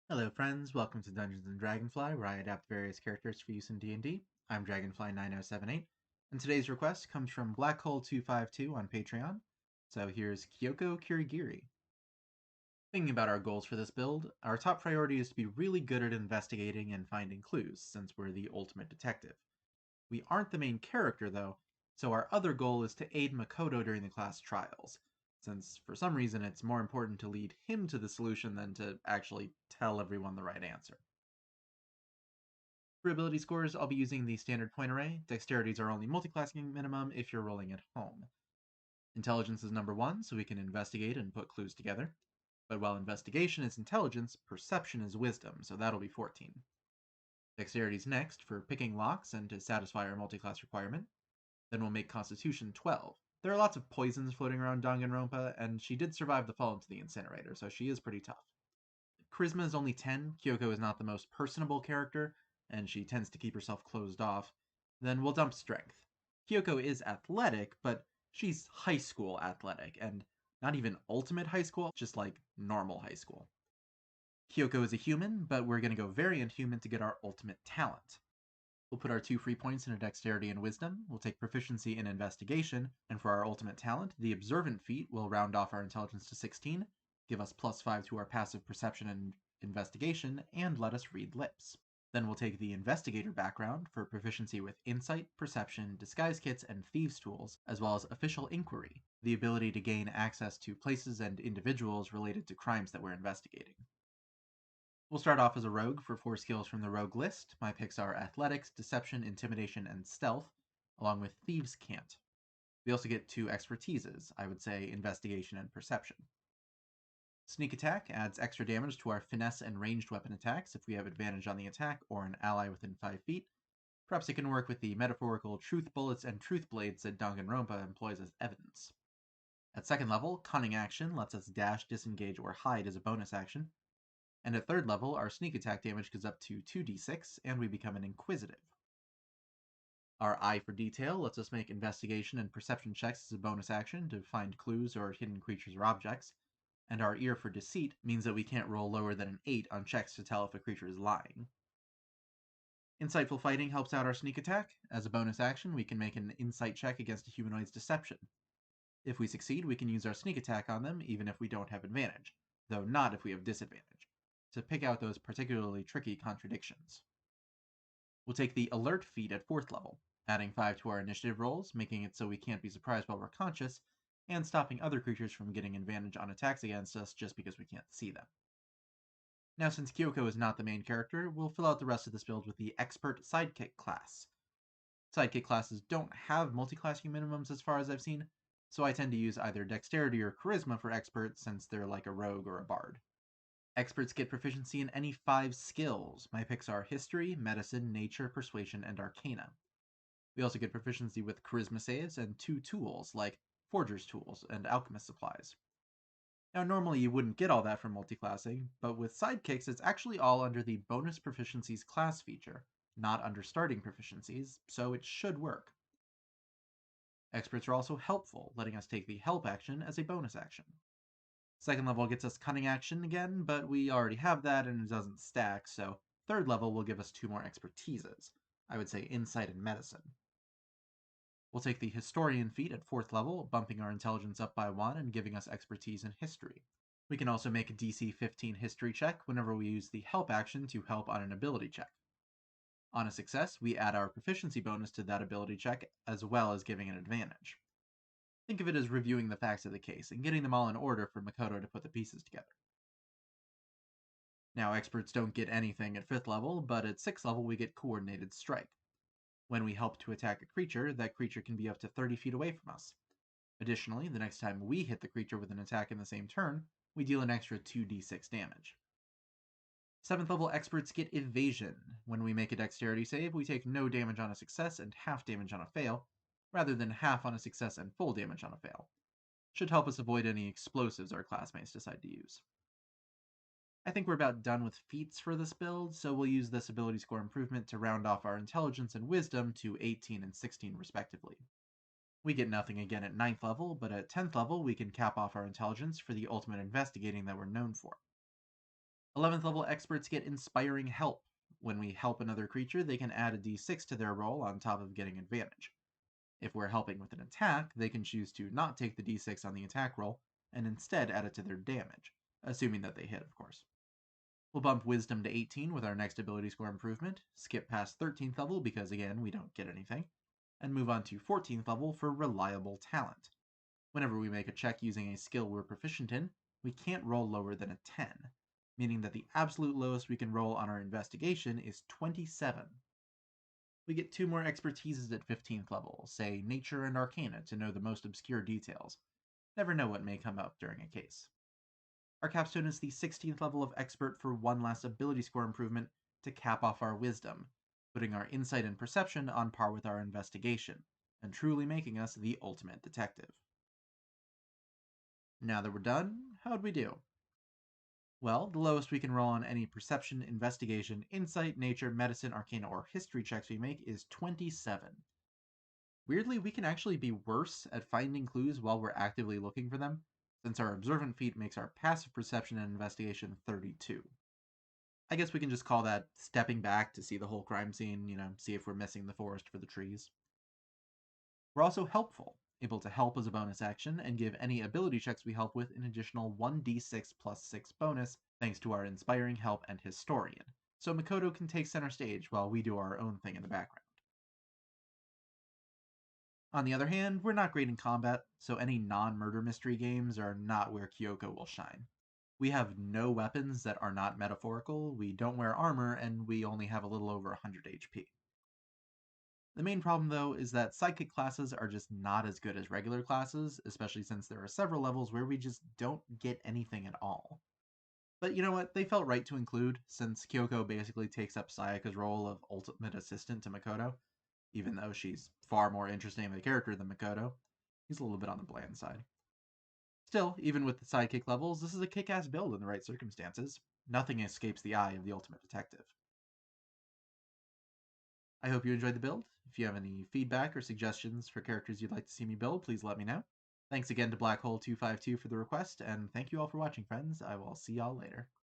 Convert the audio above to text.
Hello friends, welcome to Dungeons & Dragonfly, where I adapt various characters for use in D&D. I'm Dragonfly9078, and today's request comes from Blackhole252 on Patreon. So here's Kyoko Kirigiri. Thinking about our goals for this build, our top priority is to be really good at investigating and finding clues, since we're the ultimate detective. We aren't the main character though, so our other goal is to aid Makoto during the class trials, since for some reason it's more important to lead him to the solution than to actually tell everyone the right answer. For ability scores, I'll be using the standard point array. Dexterity is our only multiclassing minimum if you're rolling at home. Intelligence is number 1, so we can investigate and put clues together. But while investigation is intelligence, perception is wisdom, so that'll be 14. Dexterity is next for picking locks and to satisfy our multiclass requirement. Then we'll make Constitution 12. There are lots of poisons floating around Danganronpa, and she did survive the fall into the incinerator, so she is pretty tough. Charisma is only 10. Kyoko is not the most personable character, and she tends to keep herself closed off. Then we'll dump Strength. Kyoko is athletic, but she's high school athletic, and not even ultimate high school, just like normal high school. Kyoko is a human, but we're going to go variant human to get our ultimate talent. We'll put our 2 free points into Dexterity and Wisdom. We'll take Proficiency in Investigation, and for our ultimate talent, the Observant feat will round off our Intelligence to 16, give us +5 to our passive Perception and Investigation, and let us read lips. Then we'll take the Investigator background for proficiency with Insight, Perception, Disguise Kits, and Thieves tools, as well as Official Inquiry, the ability to gain access to places and individuals related to crimes that we're investigating. We'll start off as a rogue for 4 skills from the rogue list. My picks are Athletics, Deception, Intimidation, and Stealth, along with Thieves' Cant. We also get 2 expertises, I would say Investigation and Perception. Sneak Attack adds extra damage to our finesse and ranged weapon attacks if we have advantage on the attack or an ally within 5 feet. Perhaps it can work with the metaphorical truth bullets and truth blades that Danganronpa employs as evidence. At second level, Cunning Action lets us dash, disengage, or hide as a bonus action. And at third level, our sneak attack damage goes up to 2d6, and we become an Inquisitive. Our Eye for Detail lets us make investigation and perception checks as a bonus action to find clues or hidden creatures or objects. And our Ear for Deceit means that we can't roll lower than an 8 on checks to tell if a creature is lying. Insightful Fighting helps out our sneak attack. As a bonus action, we can make an insight check against a humanoid's deception. If we succeed, we can use our sneak attack on them even if we don't have advantage, though not if we have disadvantage, to pick out those particularly tricky contradictions. We'll take the Alert feat at 4th level, adding 5 to our initiative rolls, making it so we can't be surprised while we're conscious, and stopping other creatures from getting advantage on attacks against us just because we can't see them. Now, since Kyoko is not the main character, we'll fill out the rest of this build with the Expert Sidekick class. Sidekick classes don't have multi-classing minimums as far as I've seen, so I tend to use either Dexterity or Charisma for experts since they're like a rogue or a bard. Experts get proficiency in any 5 skills. My picks are History, Medicine, Nature, Persuasion, and Arcana. We also get proficiency with Charisma saves and 2 tools, like Forger's Tools and Alchemist Supplies. Now, normally you wouldn't get all that from multiclassing, but with Sidekicks, it's actually all under the Bonus Proficiencies class feature, not under Starting Proficiencies, so it should work. Experts are also helpful, letting us take the Help action as a bonus action. Second level gets us Cunning Action again, but we already have that and it doesn't stack, so third level will give us 2 more expertises. I would say Insight and Medicine. We'll take the Historian feat at 4th level, bumping our intelligence up by 1 and giving us expertise in history. We can also make a DC 15 history check whenever we use the Help action to help on an ability check. On a success, we add our proficiency bonus to that ability check, as well as giving an advantage. Think of it as reviewing the facts of the case and getting them all in order for Makoto to put the pieces together. Now, experts don't get anything at 5th level, but at 6th level we get Coordinated Strike. When we help to attack a creature, that creature can be up to 30 feet away from us. Additionally, the next time we hit the creature with an attack in the same turn, we deal an extra 2d6 damage. 7th level experts get Evasion. When we make a dexterity save, we take no damage on a success and half damage on a fail, rather than half on a success and full damage on a fail. Should help us avoid any explosives our classmates decide to use. I think we're about done with feats for this build, so we'll use this ability score improvement to round off our intelligence and wisdom to 18 and 16 respectively. We get nothing again at 9th level, but at 10th level we can cap off our intelligence for the ultimate investigating that we're known for. 11th level experts get inspiring help. When we help another creature, they can add a d6 to their roll on top of getting advantage. If we're helping with an attack, they can choose to not take the d6 on the attack roll and instead add it to their damage, assuming that they hit, of course. We'll bump Wisdom to 18 with our next ability score improvement, skip past 13th level because, again, we don't get anything, and move on to 14th level for Reliable Talent. Whenever we make a check using a skill we're proficient in, we can't roll lower than a 10, meaning that the absolute lowest we can roll on our investigation is 27. We get 2 more expertises at 15th level, say Nature and Arcana, to know the most obscure details. Never know what may come up during a case. Our capstone is the 16th level of Expert for one last ability score improvement to cap off our Wisdom, putting our Insight and Perception on par with our Investigation, and truly making us the ultimate detective. Now that we're done, how'd we do? Well, the lowest we can roll on any Perception, Investigation, Insight, Nature, Medicine, Arcana, or History checks we make is 27. Weirdly, we can actually be worse at finding clues while we're actively looking for them, since our Observant feat makes our passive Perception and Investigation 32. I guess we can just call that stepping back to see the whole crime scene, see if we're missing the forest for the trees. We're also helpful, able to help as a bonus action and give any ability checks we help with an additional 1d6 plus 6 bonus thanks to our Inspiring Help and Historian, so Makoto can take center stage while we do our own thing in the background. On the other hand, we're not great in combat, so any non-murder mystery games are not where Kyoko will shine. We have no weapons that are not metaphorical, we don't wear armor, and we only have a little over 100 HP. The main problem, though, is that sidekick classes are just not as good as regular classes, especially since there are several levels where we just don't get anything at all. But you know what? They felt right to include, since Kyoko basically takes up Sayaka's role of ultimate assistant to Makoto, even though she's far more interesting of a character than Makoto. He's a little bit on the bland side. Still, even with the sidekick levels, this is a kick-ass build in the right circumstances. Nothing escapes the eye of the ultimate detective. I hope you enjoyed the build. If you have any feedback or suggestions for characters you'd like to see me build, please let me know. Thanks again to Blackhole252 for the request, and thank you all for watching, friends. I will see y'all later.